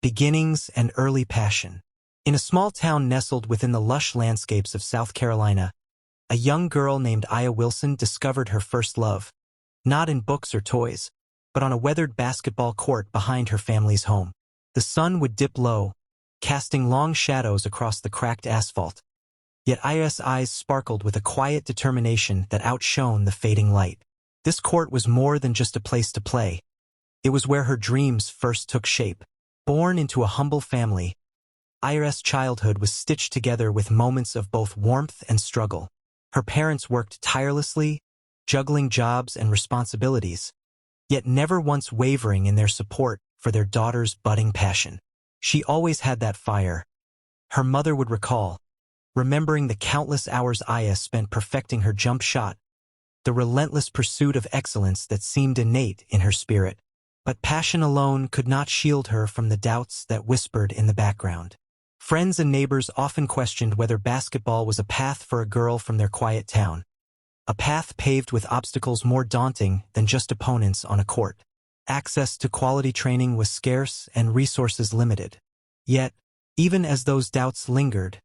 beginnings and early passion. In a small town nestled within the lush landscapes of South Carolina, a young girl named Aya Wilson discovered her first love, not in books or toys, but on a weathered basketball court behind her family's home. The sun would dip low, casting long shadows across the cracked asphalt, yet Aya's eyes sparkled with a quiet determination that outshone the fading light. This court was more than just a place to play. It was where her dreams first took shape. Born into a humble family, Aya's childhood was stitched together with moments of both warmth and struggle. Her parents worked tirelessly, juggling jobs and responsibilities, yet never once wavering in their support for their daughter's budding passion. She always had that fire, her mother would recall, remembering the countless hours Aya spent perfecting her jump shot, the relentless pursuit of excellence that seemed innate in her spirit. But passion alone could not shield her from the doubts that whispered in the background. Friends and neighbors often questioned whether basketball was a path for a girl from their quiet town, a path paved with obstacles more daunting than just opponents on a court. Access to quality training was scarce and resources limited. Yet, even as those doubts lingered,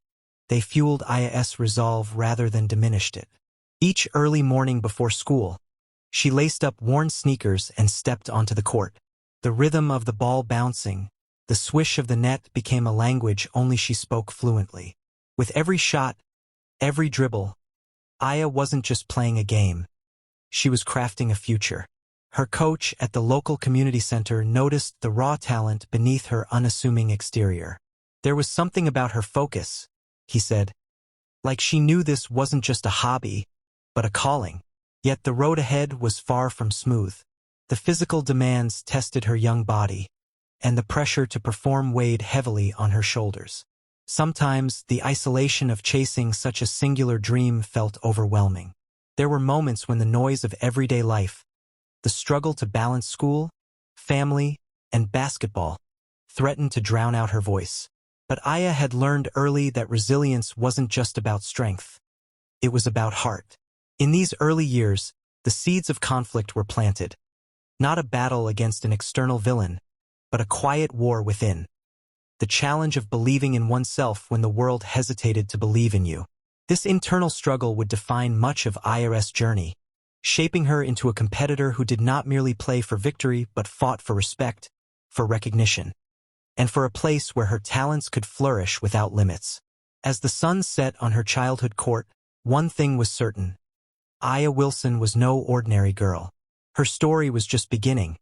they fueled Aya's resolve rather than diminished it. Each early morning before school, she laced up worn sneakers and stepped onto the court. The rhythm of the ball bouncing, the swish of the net became a language only she spoke fluently. With every shot, every dribble, Aya wasn't just playing a game. She was crafting a future. Her coach at the local community center noticed the raw talent beneath her unassuming exterior. There was something about her focus, he said, like she knew this wasn't just a hobby, but a calling. Yet the road ahead was far from smooth. The physical demands tested her young body, and the pressure to perform weighed heavily on her shoulders. Sometimes the isolation of chasing such a singular dream felt overwhelming. There were moments when the noise of everyday life, the struggle to balance school, family, and basketball, threatened to drown out her voice. But Aya had learned early that resilience wasn't just about strength. It was about heart. In these early years, the seeds of conflict were planted. Not a battle against an external villain, but a quiet war within. The challenge of believing in oneself when the world hesitated to believe in you. This internal struggle would define much of Aya's journey, shaping her into a competitor who did not merely play for victory but fought for respect, for recognition, and for a place where her talents could flourish without limits. As the sun set on her childhood court, one thing was certain. Aya Wilson was no ordinary girl. Her story was just beginning,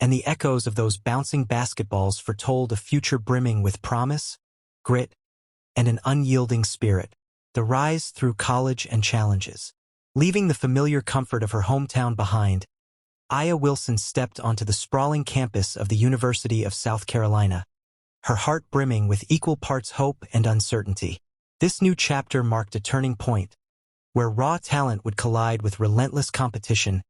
and the echoes of those bouncing basketballs foretold a future brimming with promise, grit, and an unyielding spirit. The rise through college and challenges. Leaving the familiar comfort of her hometown behind, Aya Wilson stepped onto the sprawling campus of the University of South Carolina, her heart brimming with equal parts hope and uncertainty. This new chapter marked a turning point, where raw talent would collide with relentless competition,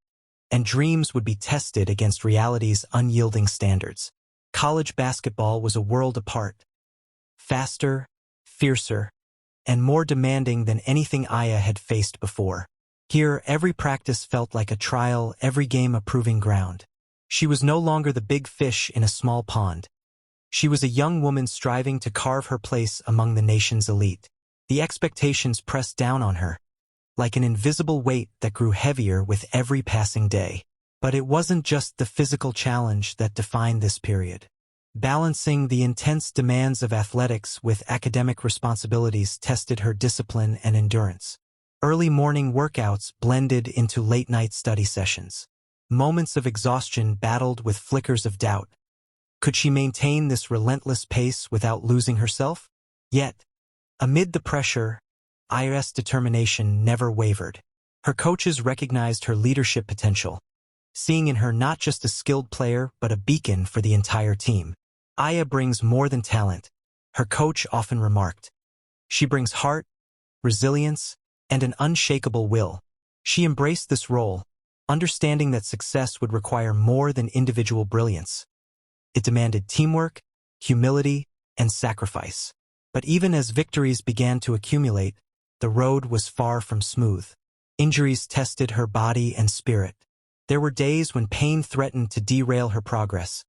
and dreams would be tested against reality's unyielding standards. College basketball was a world apart. Faster, fiercer, and more demanding than anything Aya had faced before. Here, every practice felt like a trial, every game a proving ground. She was no longer the big fish in a small pond. She was a young woman striving to carve her place among the nation's elite. The expectations pressed down on her, like an invisible weight that grew heavier with every passing day. But it wasn't just the physical challenge that defined this period. Balancing the intense demands of athletics with academic responsibilities tested her discipline and endurance. Early morning workouts blended into late-night study sessions. Moments of exhaustion battled with flickers of doubt. Could she maintain this relentless pace without losing herself? Yet, amid the pressure, Aya's determination never wavered. Her coaches recognized her leadership potential, seeing in her not just a skilled player but a beacon for the entire team. Aya brings more than talent, her coach often remarked. She brings heart, resilience, and an unshakable will. She embraced this role, understanding that success would require more than individual brilliance. It demanded teamwork, humility, and sacrifice. But even as victories began to accumulate, the road was far from smooth. Injuries tested her body and spirit. There were days when pain threatened to derail her progress.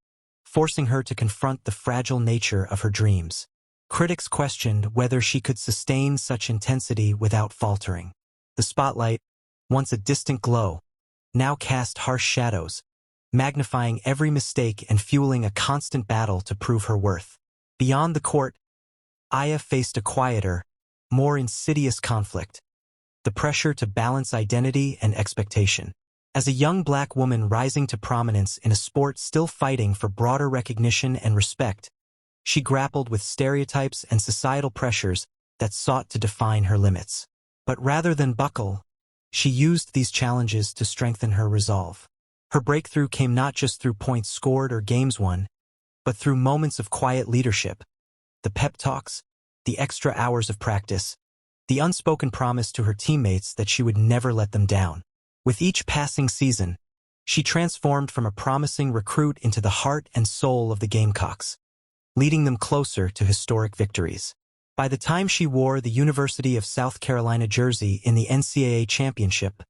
forcing her to confront the fragile nature of her dreams. Critics questioned whether she could sustain such intensity without faltering. The spotlight, once a distant glow, now cast harsh shadows, magnifying every mistake and fueling a constant battle to prove her worth. Beyond the court, Aya faced a quieter, more insidious conflict: the pressure to balance identity and expectation. As a young black woman rising to prominence in a sport still fighting for broader recognition and respect, she grappled with stereotypes and societal pressures that sought to define her limits. But rather than buckle, she used these challenges to strengthen her resolve. Her breakthrough came not just through points scored or games won, but through moments of quiet leadership: the pep talks, the extra hours of practice, the unspoken promise to her teammates that she would never let them down. With each passing season, she transformed from a promising recruit into the heart and soul of the Gamecocks, leading them closer to historic victories. By the time she wore the University of South Carolina jersey in the NCAA championship,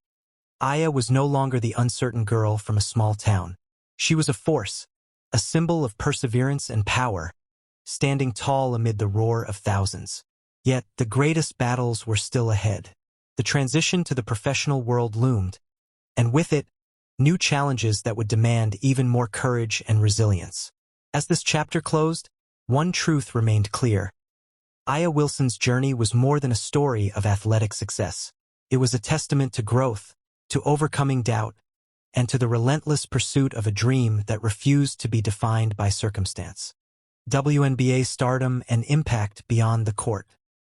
Aya was no longer the uncertain girl from a small town. She was a force, a symbol of perseverance and power, standing tall amid the roar of thousands. Yet, the greatest battles were still ahead. The transition to the professional world loomed, and with it, new challenges that would demand even more courage and resilience. As this chapter closed, one truth remained clear: Aya Wilson's journey was more than a story of athletic success. It was a testament to growth, to overcoming doubt, and to the relentless pursuit of a dream that refused to be defined by circumstance. WNBA stardom and impact beyond the court.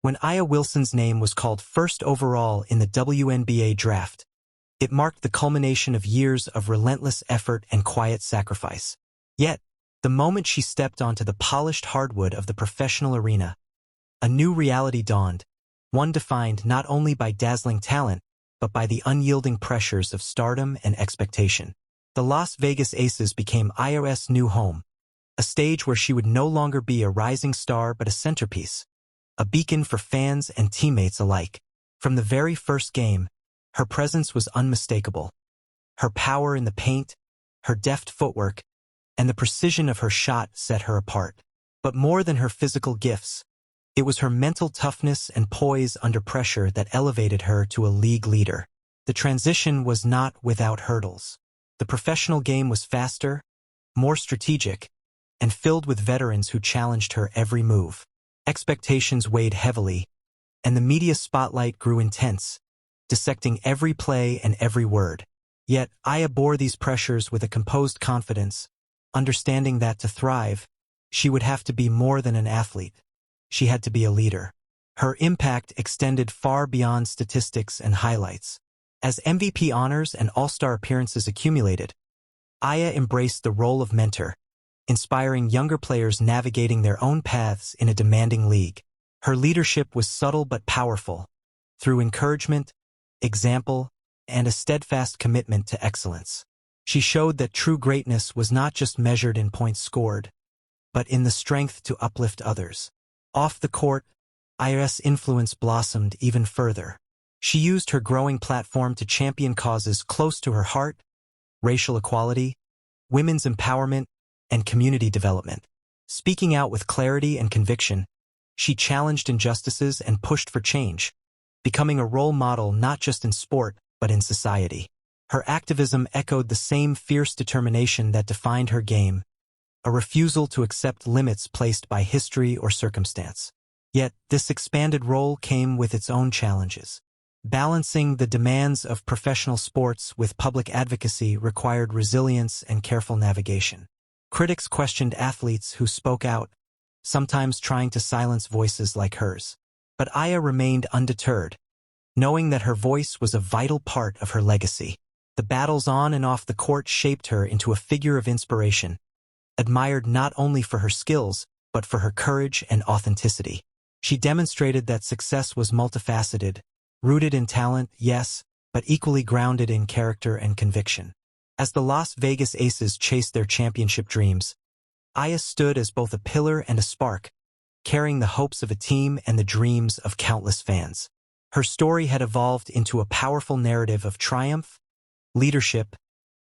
When Aya Wilson's name was called first overall in the WNBA draft, it marked the culmination of years of relentless effort and quiet sacrifice. Yet, the moment she stepped onto the polished hardwood of the professional arena, a new reality dawned, one defined not only by dazzling talent, but by the unyielding pressures of stardom and expectation. The Las Vegas Aces became Aya's new home, a stage where she would no longer be a rising star but a centerpiece, a beacon for fans and teammates alike. From the very first game, her presence was unmistakable. Her power in the paint, her deft footwork, and the precision of her shot set her apart. But more than her physical gifts, it was her mental toughness and poise under pressure that elevated her to a league leader. The transition was not without hurdles. The professional game was faster, more strategic, and filled with veterans who challenged her every move. Expectations weighed heavily, and the media spotlight grew intense, dissecting every play and every word. Yet, Aya bore these pressures with a composed confidence, understanding that to thrive, she would have to be more than an athlete. She had to be a leader. Her impact extended far beyond statistics and highlights. As MVP honors and All-Star appearances accumulated, Aya embraced the role of mentor, inspiring younger players navigating their own paths in a demanding league. Her leadership was subtle but powerful, through encouragement, example, and a steadfast commitment to excellence. She showed that true greatness was not just measured in points scored, but in the strength to uplift others. Off the court, Aya's influence blossomed even further. She used her growing platform to champion causes close to her heart: racial equality, women's empowerment, and community development. Speaking out with clarity and conviction, she challenged injustices and pushed for change, becoming a role model not just in sport, but in society. Her activism echoed the same fierce determination that defined her game: a refusal to accept limits placed by history or circumstance. Yet, this expanded role came with its own challenges. Balancing the demands of professional sports with public advocacy required resilience and careful navigation. Critics questioned athletes who spoke out, sometimes trying to silence voices like hers. But Aya remained undeterred, knowing that her voice was a vital part of her legacy. The battles on and off the court shaped her into a figure of inspiration, admired not only for her skills, but for her courage and authenticity. She demonstrated that success was multifaceted, rooted in talent, yes, but equally grounded in character and conviction. As the Las Vegas Aces chased their championship dreams, Aya stood as both a pillar and a spark, carrying the hopes of a team and the dreams of countless fans. Her story had evolved into a powerful narrative of triumph, leadership,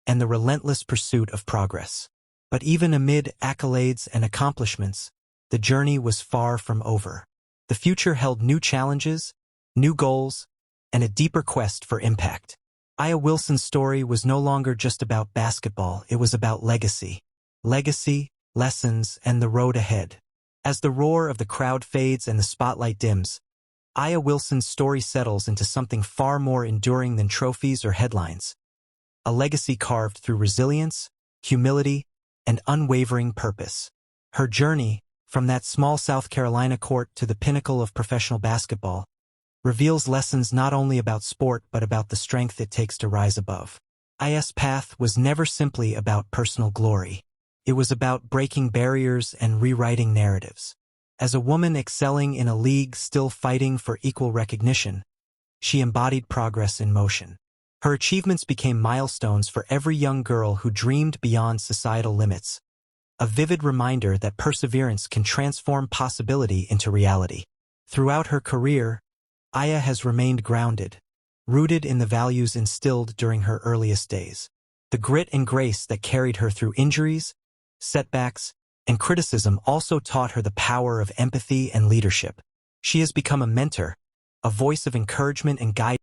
and the relentless pursuit of progress. But even amid accolades and accomplishments, the journey was far from over. The future held new challenges, new goals, and a deeper quest for impact. Aya Wilson's story was no longer just about basketball, it was about legacy. Legacy, lessons, and the road ahead. As the roar of the crowd fades and the spotlight dims, Aya Wilson's story settles into something far more enduring than trophies or headlines. A legacy carved through resilience, humility, and unwavering purpose. Her journey, from that small South Carolina court to the pinnacle of professional basketball, reveals lessons not only about sport but about the strength it takes to rise above. Aya's path was never simply about personal glory. It was about breaking barriers and rewriting narratives. As a woman excelling in a league still fighting for equal recognition, she embodied progress in motion. Her achievements became milestones for every young girl who dreamed beyond societal limits, a vivid reminder that perseverance can transform possibility into reality. Throughout her career, Aya has remained grounded, rooted in the values instilled during her earliest days. The grit and grace that carried her through injuries, setbacks, and criticism also taught her the power of empathy and leadership. She has become a mentor, a voice of encouragement and guidance.